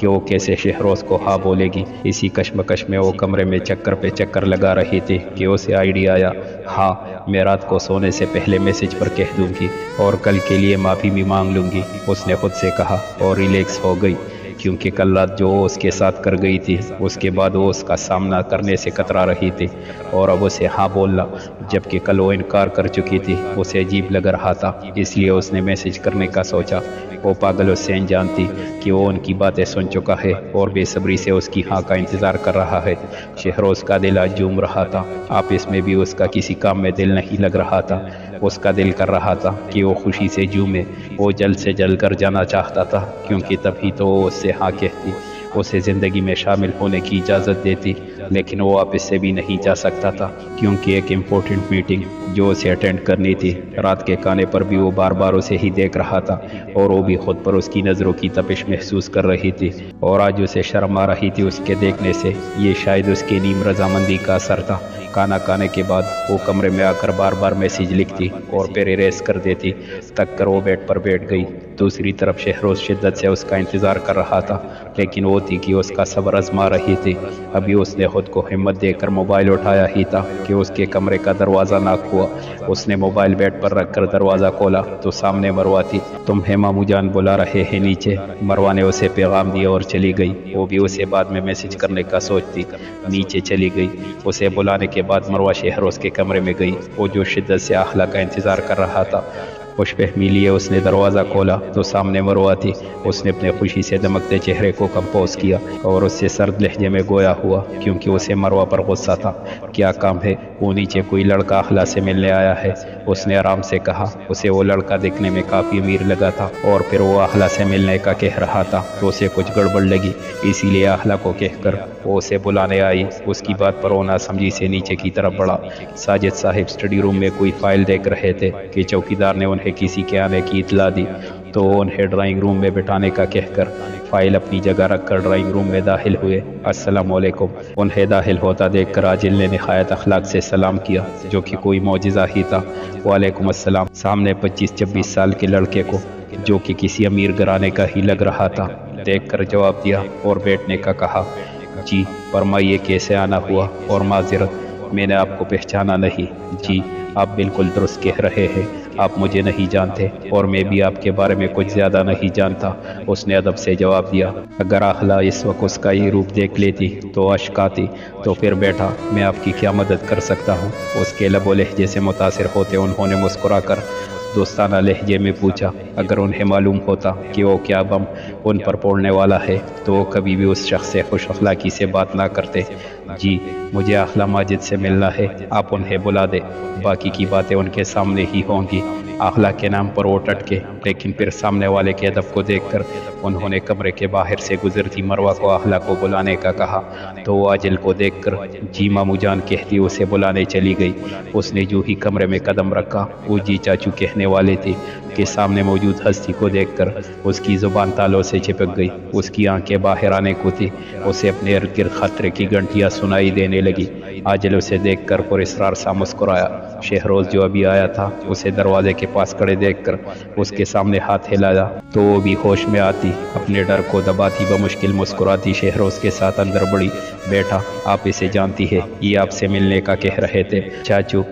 کہ وہ کیسے شہروز کو ہاں بولے گی۔ اسی کشمکش میں وہ کمرے میں چکر پہ چکر لگا رہی تھی کہ اسے آئیڈیا آیا، ہاں میں رات کو سونے سے پہلے میسج پر کہہ دوں گی اور کل کے لیے معافی بھی مانگ لوں گی، اس نے خود سے کہا اور ریلیکس ہو گئی، کیونکہ کل رات جو وہ اس کے ساتھ کر گئی تھی اس کے بعد وہ اس کا سامنا کرنے سے کترا رہی تھی، اور اب اسے ہاں بولنا جبکہ کل وہ انکار کر چکی تھی اسے عجیب لگ رہا تھا، اس لیے اس نے میسج کرنے کا سوچا۔ وہ پاگل حسین جانتی کہ وہ ان کی باتیں سن چکا ہے اور بے صبری سے اس کی ہاں کا انتظار کر رہا ہے۔ شہروز کا دل آج جھوم رہا تھا، آپس میں بھی اس کا کسی کام میں دل نہیں لگ رہا تھا، اس کا دل کر رہا تھا کہ وہ خوشی سے جھومے، وہ جلد سے جلد کر جانا چاہتا تھا، کیونکہ تبھی تو وہ اس سے ہاں کہتی، اسے زندگی میں شامل ہونے کی اجازت دیتی، لیکن وہ واپس سے بھی نہیں جا سکتا تھا، کیونکہ ایک امپورٹنٹ میٹنگ جو اسے اٹینڈ کرنی تھی۔ رات کے کھانے پر بھی وہ بار بار اسے ہی دیکھ رہا تھا اور وہ بھی خود پر اس کی نظروں کی تپش محسوس کر رہی تھی، اور آج اسے شرم آ رہی تھی اس کے دیکھنے سے، یہ شاید اس کی نیم رضامندی کا اثر تھا۔ کھانا کھانے کے بعد وہ کمرے میں آ کر بار بار میسیج لکھتی اور پھر اریز کر دیتی، تک کر وہ بیڈ پر بیٹھ گئی۔ دوسری طرف شہروز شدت سے اس کا انتظار کر رہا تھا، لیکن وہ تھی کہ اس کا صبر آزما رہی تھی۔ ابھی اس نے خود کو ہمت دے کر موبائل اٹھایا ہی تھا کہ اس کے کمرے کا دروازہ ناک ہوا۔ اس نے موبائل بیڈ پر رکھ کر دروازہ کھولا تو سامنے مروہ تھی۔ تمہیں مامو جان بلا رہے ہیں نیچے، مروہ نے اسے پیغام دیا اور چلی گئی۔ وہ بھی اسے بعد میں میسج کرنے کا سوچتی، نیچے چلی گئی۔ اسے بلانے کے بعد مروہ شہروز کے کمرے میں گئی، وہ جو شدت سے آخلا کا انتظار کر رہا تھا۔ خوش فہمی لیے اس نے دروازہ کھولا تو سامنے مروہ تھی۔ اس نے اپنے خوشی سے دمکتے چہرے کو کمپوز کیا اور اس سے سرد لہجے میں گویا ہوا، کیونکہ اسے مروہ پر غصہ تھا۔ کیا کام ہے؟ وہ نیچے کوئی لڑکا آخلا سے ملنے آیا ہے، اس نے آرام سے کہا۔ اسے وہ لڑکا دیکھنے میں کافی امیر لگا تھا، اور پھر وہ آخلا سے ملنے کا کہہ رہا تھا تو اسے کچھ گڑبڑ لگی، اسی لیے آخلا کو کہہ کر وہ اسے بلانے آئی۔ اس کی بات پر وہ ناسمجھی سے نیچے کی طرف بڑھا۔ ساجد صاحب اسٹڈی روم میں کوئی فائل دیکھ رہے تھے کہ چوکیدار نے انہیں کسی کے آنے کی اطلاع دی، تو انہیں ڈرائنگ روم میں بٹھانے کا کہہ کر فائل اپنی جگہ رکھ کر ڈرائنگ روم میں داخل ہوئے۔ السلام علیکم۔ انہیں داخل ہوتا دیکھ کر عاجل نے نہایت اخلاق سے سلام کیا، جو کہ کوئی معجزہ ہی تھا۔ وعلیکم السلام۔ سامنے 25-26 سال کے لڑکے کو، جو کہ کسی امیر گھرانے کا ہی لگ رہا تھا، دیکھ کر جواب دیا اور بیٹھنے کا کہا۔ جی فرمائیے کیسے آنا ہوا، اور معذرت میں نے آپ کو پہچانا نہیں۔ جی آپ بالکل درست کہہ رہے ہیں، آپ مجھے نہیں جانتے اور میں بھی آپ کے بارے میں کچھ زیادہ نہیں جانتا، اس نے ادب سے جواب دیا۔ اگر آخلا اس وقت اس کا یہ روپ دیکھ لیتی تو اشک آتی۔ تو پھر بیٹا میں آپ کی کیا مدد کر سکتا ہوں؟ اس کے لب و لہجے سے متاثر ہوتے انہوں نے مسکرا کر دوستانہ لہجے میں پوچھا۔ اگر انہیں معلوم ہوتا کہ وہ کیا بم ان پر پھوڑنے والا ہے تو وہ کبھی بھی اس شخص سے خوش اخلاقی سے بات نہ کرتے۔ جی مجھے آخلا ماجد سے ملنا ہے، آپ انہیں بلا دیں، باقی کی باتیں ان کے سامنے ہی ہوں گی۔ آخلا کے نام پر وہ ٹٹکے، لیکن پھر سامنے والے کے ادب کو دیکھ کر انہوں نے کمرے کے باہر سے گزرتی مروہ کو آخلا کو بلانے کا کہا، تو وہ عاجل کو دیکھ کر جی مامو جان کہتی اسے بلانے چلی گئی۔ اس نے جو ہی کمرے میں قدم رکھا، وہ جی چاچو کہنے والے تھے کہ سامنے موجود ہستی کو دیکھ کر اس کی زبان تالوں سے چپک گئی، اس کی آنکھیں باہر آنے کو تھی، اسے اپنے ارد گرد خطرے کی گھنٹیاں سنائی دینے لگی۔ عاجل اسے دیکھ کر پر اسرار سا مسکرایا۔ شہروز جو ابھی آیا تھا اسے دروازے کے پاس کھڑے دیکھ کر اس کے سامنے ہاتھ ہلایا تو وہ بھی ہوش میں آتی، اپنے ڈر کو دباتی بمشکل مسکراتی شہروز کے ساتھ اندر بڑھی۔ بیٹا آپ اسے جانتی ہے، یہ آپ سے ملنے کا کہہ رہے تھے۔ چاچو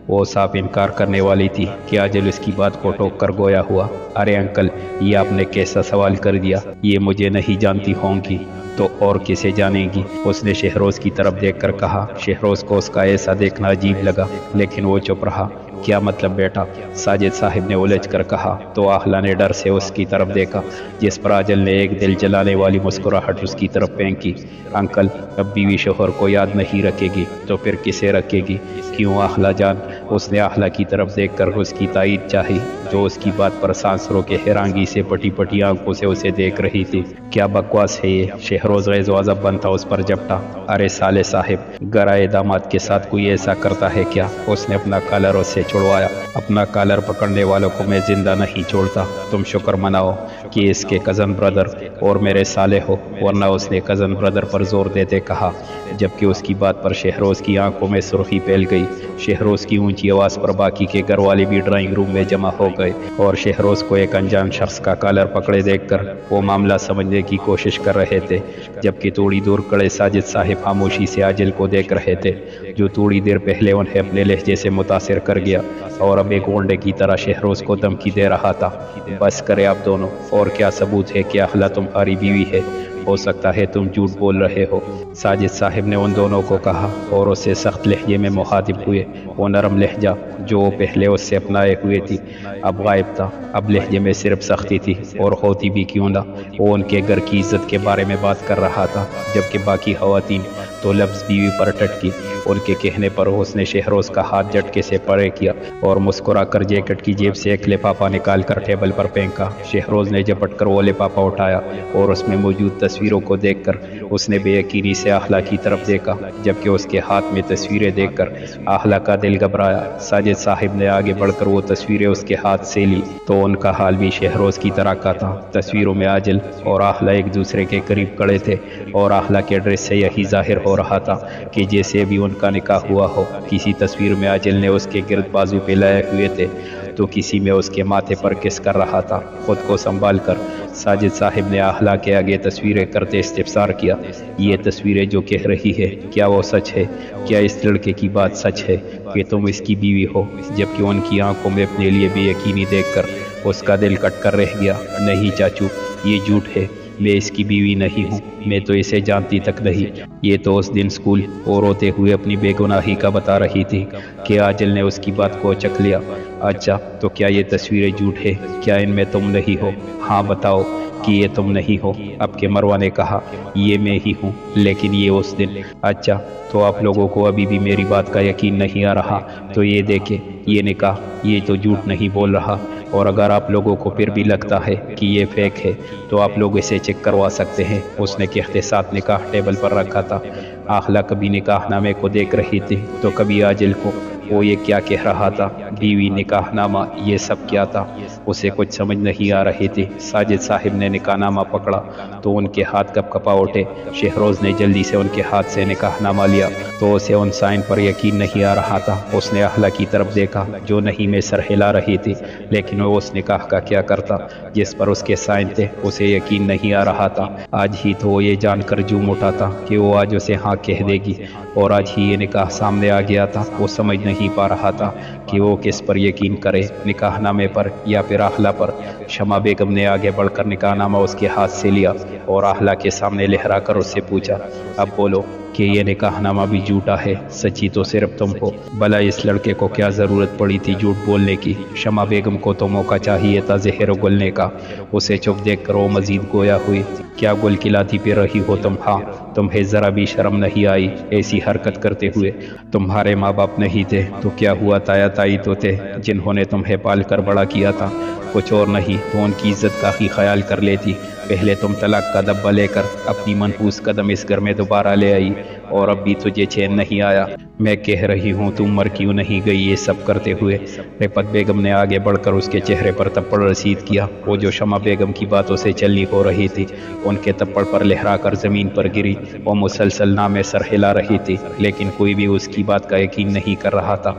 وہ صاف انکار کرنے والی تھی کہ عاجل اس کی بات کو ٹوک کر گویا ہوا۔ ارے انکل یہ آپ نے کیسا سوال کر دیا، یہ مجھے نہیں جانتی ہوں گی تو اور کسے جانے گی، اس نے شہروز کی طرف دیکھ کر کہا۔ شہروز کو اس کا ایسا دیکھنا عجیب لگا، لیکن وہ چپ رہا۔ کیا مطلب بیٹا؟ ساجد صاحب نے الجھ کر کہا، تو آخلا نے ڈر سے اس کی طرف دیکھا، جس پر عاجل نے ایک دل جلانے والی مسکراہٹ اس کی طرف پھینکی۔ انکل اب بیوی شوہر کو یاد نہیں رکھے گی تو پھر کسے رکھے گی؟ کیوں آخلا جان؟ اس نے آخلا کی طرف دیکھ کر اس کی تائید چاہی، جو اس کی بات پر سانس رو کے حیرانگی سے پٹی پٹی آنکھوں سے اسے دیکھ رہی تھی۔ کیا بکواس ہے یہ؟ شہروز غیظ و غضب بنتا اس پر جھپٹا۔ ارے سالے صاحب گرائے داماد کے ساتھ کوئی ایسا کرتا ہے کیا؟ اس نے اپنا کالر اس سے چھڑوایا۔ اپنا کالر پکڑنے والوں کو میں زندہ نہیں چھوڑتا، تم شکر مناؤ۔ کہ اس کے کزن بردر اور میرے سالے ہو، ورنہ اس نے کزن بردر پر زور دیتے کہا، جبکہ اس کی بات پر شہروز کی آنکھوں میں سرخی پھیل گئی۔ شہروز کی اونچی آواز پر باقی کے گھر والے بھی ڈرائنگ روم میں جمع ہو گئے اور شہروز کو ایک انجان شخص کا کالر پکڑے دیکھ کر وہ معاملہ سمجھنے کی کوشش کر رہے تھے، جبکہ تھوڑی دور کھڑے ساجد صاحب خاموشی سے عاجل کو دیکھ رہے تھے، جو تھوڑی دیر پہلے انہیں اپنے لہجے سے متاثر کر گیا اور اب ایک گونڈے کی طرح شہروز کو دھمکی دے رہا تھا۔ بس کرے آپ دونوں، اور کیا ثبوت ہے کہ اخلا تمہاری بیوی ہے؟ ہو سکتا ہے تم جھوٹ بول رہے ہو، ساجد صاحب نے ان دونوں کو کہا اور اس سے سخت لہجے میں مخاطب ہوئے۔ وہ نرم لہجہ جو وہ پہلے اس سے اپنائے ہوئے تھی اب غائب تھا، اب لہجے میں صرف سختی تھی، اور ہوتی بھی کیوں نہ، وہ ان کے گھر کی عزت کے بارے میں بات کر رہا تھا، جبکہ باقی خواتین تو لفظ بیوی پر ٹٹکی۔ ان کے کہنے پر اس نے شہروز کا ہاتھ جھٹکے سے پرے کیا اور مسکرا کر جیکٹ کی جیب سے ایک لفافہ نکال کر ٹیبل پر پھینکا۔ شہروز نے جھپٹ کر وہ لفافہ اٹھایا اور اس میں موجود تصویروں کو دیکھ کر اس نے بے یقینی سے اخلا کی طرف دیکھا، جبکہ اس کے ہاتھ میں تصویریں دیکھ کر اخلا کا دل گھبرایا۔ ساجد صاحب نے آگے بڑھ کر وہ تصویریں اس کے ہاتھ سے لی تو ان کا حال بھی شہروز کی طرح کا تھا۔ تصویروں میں عاجل اور اخلا ایک دوسرے کے قریب کھڑے تھے اور اخلا کے ڈریس سے یہی ظاہر ہو رہا تھا کہ جیسے بھی ان کا نکاح ہوا ہو۔ کسی تصویر میں عاجل نے اس کے گرد بازو پہ لائے ہوئے تھے تو کسی میں اس کے ماتھے پر کس کر رہا تھا۔ خود کو سنبھال کر ساجد صاحب نے اخلا کے آگے تصویریں کرتے استفسار کیا، یہ تصویریں جو کہہ رہی ہے کیا وہ سچ ہے؟ کیا اس لڑکے کی بات سچ ہے کہ تم اس کی بیوی ہو؟ جبکہ ان کی آنکھوں میں اپنے لیے بے یقینی دیکھ کر اس کا دل کٹ کر رہ گیا۔ نہیں چاچو، یہ جھوٹ ہے، میں اس کی بیوی نہیں ہوں، میں تو اسے جانتی تک نہیں۔ یہ تو اس دن سکول اور روتے ہوئے اپنی بے گناہی کا بتا رہی تھی کہ عاجل نے اس کی بات کو چکھ لیا۔ اچھا تو کیا یہ تصویریں جھوٹ ہے؟ کیا ان میں تم نہیں ہو؟ ہاں بتاؤ کہ یہ تم نہیں ہو۔ اب کے مروہ نے کہا، یہ میں ہی ہوں، لیکن یہ اس دن۔ اچھا تو آپ لوگوں کو ابھی بھی میری بات کا یقین نہیں آ رہا؟ تو یہ دیکھیں، یہ نکاح، یہ تو جھوٹ نہیں بول رہا، اور اگر آپ لوگوں کو پھر بھی لگتا ہے کہ یہ فیک ہے تو آپ لوگ اسے چیک کروا سکتے ہیں۔ اس نے کہتے ساتھ نکاح ٹیبل پر رکھا تھا۔ اخلا کبھی نکاح نامے کو دیکھ رہی تھی تو کبھی عاجل کو۔ وہ یہ کیا کہہ رہا تھا؟ بیوی، نکاح نامہ، یہ سب کیا تھا؟ اسے کچھ سمجھ نہیں آ رہی تھی۔ ساجد صاحب نے نکاح نامہ پکڑا تو ان کے ہاتھ کپ کپا اٹھے۔ شہروز نے جلدی سے ان کے ہاتھ سے نکاح نامہ لیا تو اسے ان سائن پر یقین نہیں آ رہا تھا۔ اس نے اخلا کی طرف دیکھا جو نہیں میں سر ہلا رہی تھی، لیکن وہ اس نکاح کا کیا کرتا جس پر اس کے سائن تھے؟ اسے یقین نہیں آ رہا تھا۔ آج ہی تو وہ یہ جان کر جھوم اٹھا تھا کہ وہ آج اسے ہاں کہہ دے گی، اور آج ہی یہ نکاح سامنے آ گیا تھا۔ وہ سمجھ نہیں پا رہا تھا کہ وہ کس پر یقین کرے، نکاح نامے پر یا پھر اخلا پر۔ شمع بیگم نے آگے بڑھ کر نکاح نامہ اس کے ہاتھ سے لیا اور اخلا کے سامنے لہرا کر اس سے پوچھا، اب بولو کہ یہ نکاح نامہ بھی جھوٹا ہے؟ سچی تو صرف تم ہو، بھلا اس لڑکے کو کیا ضرورت پڑی تھی جھوٹ بولنے کی؟ شمع بیگم کو تو موقع چاہیے تھا زہر اگلنے کا۔ اسے چپ دیکھ کر وہ مزید گویا ہوئی، کیا گل کھلاتی پھر رہی ہو تم؟ ہاں، تمہیں ذرا بھی شرم نہیں آئی ایسی حرکت کرتے ہوئے؟ تمہارے ماں باپ نہیں تھے تو کیا ہوا، تایا تائی تو تھے جنہوں نے تمہیں پال کر بڑا کیا تھا، کچھ اور نہیں تو ان کی عزت کا ہی خیال کر لیتی۔ پہلے تم طلاق کا دبا لے کر اپنی منحوس قدم اس گھر میں دوبارہ لے آئی، اور اب بھی تجھے چین نہیں آیا۔ میں کہہ رہی ہوں تم مر کیوں نہیں گئی یہ سب کرتے ہوئے؟ رفعت بیگم نے آگے بڑھ کر اس کے چہرے پر تپڑ رسید کیا۔ وہ جو شمع بیگم کی باتوں سے چلنی ہو رہی تھی ان کے تپڑ پر لہرا کر زمین پر گری۔ وہ مسلسل نامے سر ہلا رہی تھی، لیکن کوئی بھی اس کی بات کا یقین نہیں کر رہا تھا۔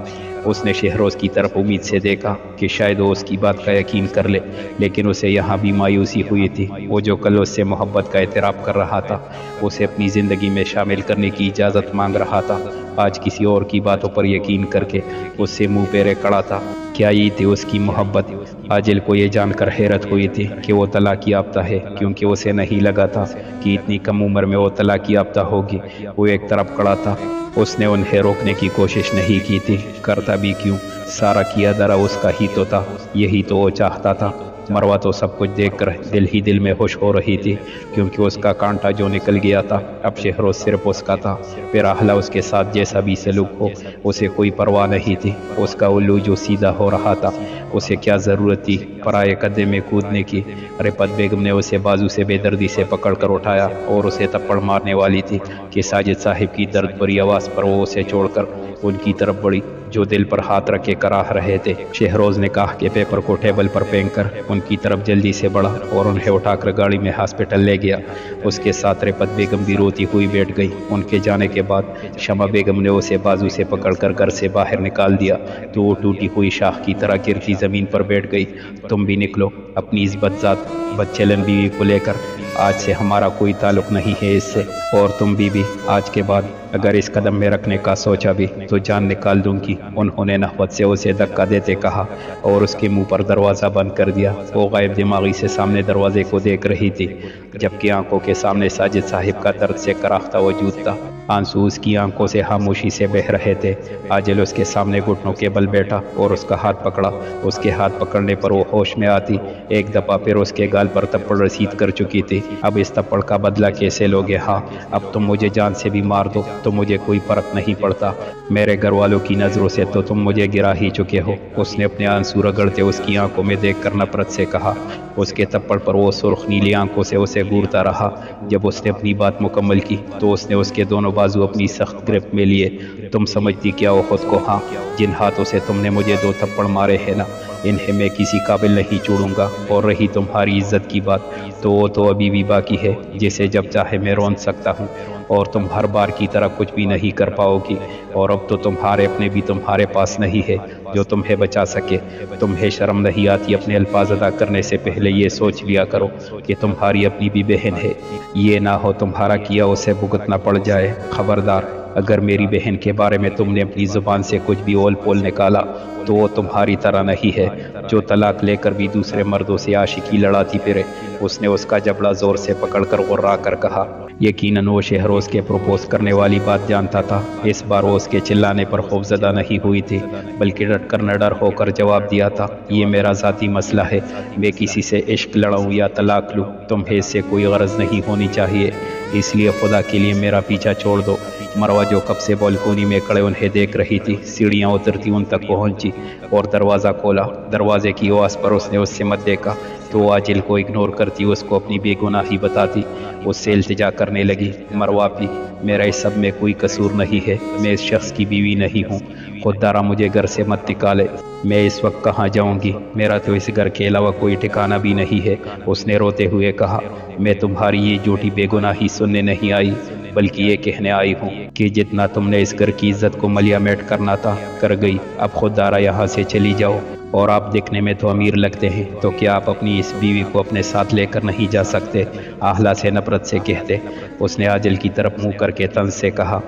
اس نے شہروز کی طرف امید سے دیکھا کہ شاید وہ اس کی بات کا یقین کر لے، لیکن اسے یہاں بھی مایوسی ہوئی تھی۔ وہ جو کل اس سے محبت کا اعتراف کر رہا تھا، اسے اپنی زندگی میں شامل کرنے کی اجازت مانگ رہا تھا، آج کسی اور کی باتوں پر یقین کر کے اس سے منہ پیرے کڑا تھا۔ کیا یہ تھی اس کی محبت؟ عاجل کو یہ جان کر حیرت ہوئی تھی کہ وہ طلاق یافتہ ہے، کیونکہ اسے نہیں لگا تھا کہ اتنی کم عمر میں وہ طلاق یافتہ ہوگی۔ وہ ایک طرف کڑا تھا، اس نے انہیں روکنے کی کوشش نہیں کی تھی، کرتا بھی کیوں؟ سارا کیا درا اس کا ہی تو تھا، یہی تو وہ چاہتا تھا۔ مروہ تو سب کچھ دیکھ کر دل ہی دل میں خوش ہو رہی تھی، کیونکہ اس کا کانٹا جو نکل گیا تھا اب شہروز صرف اس کا تھا۔ پھر اخلا اس کے ساتھ جیسا بھی سلوک ہو اسے کوئی پرواہ نہیں تھی، اس کا الو جو سیدھا ہو رہا تھا، اسے کیا ضرورت تھی پرائے قدمے میں کودنے کی؟ رفعت بیگم نے اسے بازو سے بے دردی سے پکڑ کر اٹھایا اور اسے تپڑ مارنے والی تھی کہ ساجد صاحب کی درد بھری آواز پر وہ اسے چھوڑ کر ان کی طرف بڑھی۔ جو دل پر ہاتھ رکھے کراہ رہے تھے۔ شہروز نے کہا کہ پیپر کو ٹیبل پر پھینک کر ان کی طرف جلدی سے بڑھا اور انہیں اٹھا کر گاڑی میں ہاسپٹل لے گیا۔ اس کے ساتھ رفعت بیگم بھی روتی ہوئی بیٹھ گئی۔ ان کے جانے کے بعد شمع بیگم نے اسے بازو سے پکڑ کر گھر سے باہر نکال دیا تو وہ ٹوٹی ہوئی شاخ کی طرح گرتی زمین پر بیٹھ گئی۔ تم بھی نکلو اپنی اس بدذات بدچلن بیوی کو لے کر، آج سے ہمارا کوئی تعلق نہیں ہے اس سے، اور تم بھی آج کے بعد اگر اس قدم میں رکھنے کا سوچا بھی تو جان نکال دوں گی۔ انہوں نے نخوت سے اسے دھکا دیتے کہا اور اس کے منہ پر دروازہ بند کر دیا۔ وہ غائب دماغی سے سامنے دروازے کو دیکھ رہی تھی، جبکہ آنکھوں کے سامنے ساجد صاحب کا درد سے کراہتا وجود تھا۔ آنسو اس کی آنکھوں سے خاموشی سے بہہ رہے تھے۔ عاجل اس کے سامنے گھٹنوں کے بل بیٹھا اور اس کا ہاتھ پکڑا۔ اس کے ہاتھ پکڑنے پر وہ ہوش میں آتی۔ ایک دفعہ پھر اس کے گال پر تپڑ رسید کر چکی تھی۔ اب اس تپڑ کا بدلہ کیسے لوگے؟ ہاں، اب تم مجھے جان سے بھی مار دو تو مجھے کوئی فرق نہیں پڑتا۔ میرے گھر والوں کی نظروں سے تو تم مجھے گرا ہی چکے ہو۔ اس نے اپنے آنسو رگڑتے اس کی آنکھوں میں دیکھ کر نفرت سے کہا۔ اس کے تپڑ پر وہ سرخ نیلی آنکھوں سے اسے گھورتا رہا۔ جب اس نے اپنی بات مکمل کی تو اس نے اس کے دونوں بازو اپنی سخت گرفت میں لیے۔ تم سمجھتی کیا ہو خود کو؟ ہاں، جن ہاتھوں سے تم نے مجھے 2 تھپڑ مارے ہیں نا، انہیں میں کسی قابل نہیں چھوڑوں گا۔ اور رہی تمہاری عزت کی بات تو وہ تو ابھی بھی باقی ہے، جسے جب چاہے میں رون سکتا ہوں اور تم ہر بار کی طرح کچھ بھی نہیں کر پاؤ گی۔ اور اب تو تمہارے اپنے بھی تمہارے پاس نہیں ہے جو تمہیں بچا سکے۔ تمہیں شرم نہیں آتی اپنے الفاظ ادا کرنے سے پہلے یہ سوچ لیا کرو کہ تمہاری اپنی بھی بہن ہے؟ یہ نہ ہو تمہارا کیا اسے بھگتنا پڑ جائے۔ خبردار، اگر میری بہن کے بارے میں تم نے اپنی زبان سے کچھ بھی اول پول نکالا تو وہ تمہاری طرح نہیں ہے جو طلاق لے کر بھی دوسرے مردوں سے عاشقی لڑاتی پھرے۔ اس نے اس کا جبڑا زور سے پکڑ کر غرا کر کہا۔ یقیناً وہ شہروز کے پروپوز کرنے والی بات جانتا تھا۔ اس بار وہ اس کے چلانے پر خوفزدہ نہیں ہوئی تھی، بلکہ ڈٹ کر نڈر ہو کر جواب دیا تھا، یہ میرا ذاتی مسئلہ ہے، میں کسی سے عشق لڑاؤں یا طلاق لوں تمہیں اس سے کوئی غرض نہیں ہونی چاہیے، اس لیے خدا کے لیے میرا پیچھا چھوڑ دو۔ مروہ جو کب سے بالکونی میں کھڑے انہیں دیکھ رہی تھی، سیڑھیاں اترتی ان تک پہنچی اور دروازہ کھولا۔ دروازے کی آواز پر اس نے اس سے مت دیکھا تو عاجل کو اگنور کرتی اس کو اپنی بے گناہی بتاتی۔ اس سے التجا کرنے لگی، مروہ بھی، میرا اس سب میں کوئی قصور نہیں ہے، میں اس شخص کی بیوی نہیں ہوں، خود دارا مجھے گھر سے مت نکالے، میں اس وقت کہاں جاؤں گی؟ میرا تو اس گھر کے علاوہ کوئی ٹھکانہ بھی نہیں ہے۔ اس نے روتے ہوئے کہا، میں تمہاری یہ جھوٹی بے گناہی سننے نہیں آئی، بلکہ یہ کہنے آئی ہوں کہ جتنا تم نے اس گھر کی عزت کو ملیا میٹ کرنا تھا کر گئی، اب خود دارا یہاں سے چلی جاؤ۔ اور آپ دیکھنے میں تو امیر لگتے ہیں، تو کیا آپ اپنی اس بیوی کو اپنے ساتھ لے کر نہیں جا سکتے؟ آہلا سے نفرت سے کہتے۔ اس نے عاجل کی طرف منہ کر کے طنز سے کہا،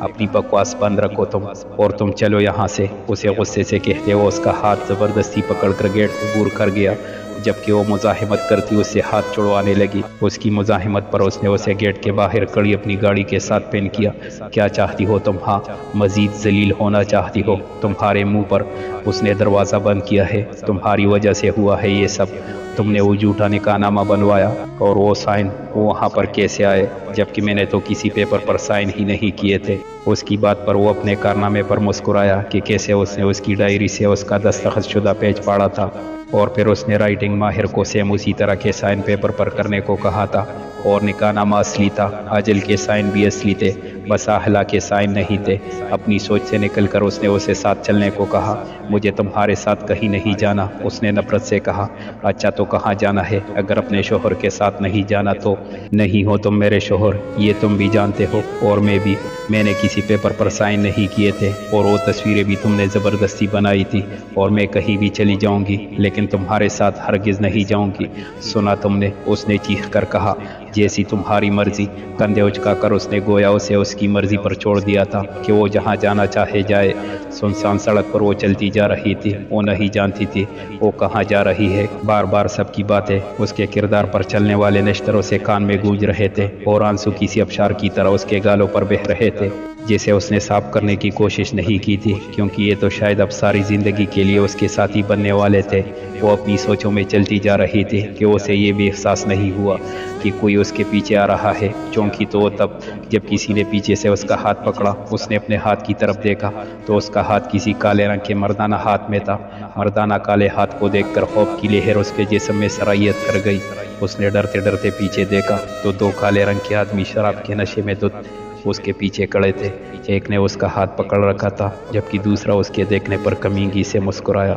اپنی بکواس بند رکھو تم، اور تم چلو یہاں سے۔ اسے غصے سے کہتے وہ اس کا ہاتھ زبردستی پکڑ کر گیٹ عبور کر گیا، جبکہ وہ مزاحمت کرتی اس سے ہاتھ چھڑوانے لگی۔ اس کی مزاحمت پر اس نے اسے گیٹ کے باہر کھڑی اپنی گاڑی کے ساتھ پین کیا۔ کیا چاہتی ہو تم؟ ہاں، مزید ذلیل ہونا چاہتی ہو؟ تمہارے منہ پر۔ اس نے دروازہ بند کیا ہے، تمہاری وجہ سے ہوا ہے یہ سب، تم نے وہ جھوٹا نکاح نامہ بنوایا، اور وہ سائن وہاں پر کیسے آئے، جبکہ میں نے تو کسی پیپر پر سائن ہی نہیں کیے تھے۔ اس کی بات پر وہ اپنے کارنامے پر مسکرایا کہ کیسے اس نے اس کی ڈائری سے اس کا دستخط شدہ پیج پاڑا تھا، اور پھر اس نے رائٹنگ ماہر کو سیم اسی طرح کے سائن پیپر پر کرنے کو کہا تھا، اور نکاح نامہ اصلی تھا، عاجل کے سائن بھی اصلی تھے، بس آہلا کے سائن نہیں تھے۔ اپنی سوچ سے نکل کر اس نے اسے ساتھ چلنے کو کہا۔ مجھے تمہارے ساتھ کہیں نہیں جانا، اس نے نفرت سے کہا۔ اچھا تو کہاں جانا ہے؟ اگر اپنے شوہر کے ساتھ نہیں جانا تو نہیں ہو تم میرے شوہر، یہ تم بھی جانتے ہو اور میں بھی۔ میں نے کسی پیپر پر سائن نہیں کیے تھے، اور وہ تصویریں بھی تم نے زبردستی بنائی تھی، اور میں کہیں بھی چلی جاؤں گی لیکن تمہارے ساتھ ہرگز نہیں جاؤں گی۔ سنا تم نے؟ اس نے چیخ کر کہا۔ جیسی تمہاری مرضی۔ کندھے اچکا کر اس نے گویا اسے اس کی مرضی پر چھوڑ دیا تھا کہ وہ جہاں جانا چاہے جائے۔ سنسان سڑک پر وہ چلتی جا رہی تھی، وہ نہیں جانتی تھی وہ کہاں جا رہی ہے۔ بار بار سب کی باتیں اس کے کردار پر چلنے والے نشتروں سے کان میں گونج رہے تھے، اور آنسو کسی ابشار کی طرح اس کے گالوں پر بہہ رہے تھے، جسے اس نے صاف کرنے کی کوشش نہیں کی تھی، کیونکہ یہ تو شاید اب ساری زندگی کے لیے اس کے ساتھی بننے والے تھے۔ وہ اپنی سوچوں میں چلتی جا رہی تھی کہ اسے یہ بھی احساس نہیں ہوا کہ کوئی اس کے پیچھے آ رہا ہے۔ چونکی تو وہ تب جب کسی نے پیچھے سے اس کا ہاتھ پکڑا۔ اس نے اپنے ہاتھ کی طرف دیکھا تو اس کا ہاتھ کسی کالے رنگ کے مردانہ ہاتھ میں تھا۔ مردانہ کالے ہاتھ کو دیکھ کر خوف کی لہر اس کے جسم میں سرایت کر گئی۔ اس نے ڈرتے ڈرتے پیچھے دیکھا تو 2 کالے رنگ کے آدمی شراب کے نشے میں دھت اس کے پیچھے کھڑے تھے۔ ایک نے اس کا ہاتھ پکڑ رکھا تھا جبکہ دوسرا اس کے دیکھنے پر کمینگی سے مسکرایا۔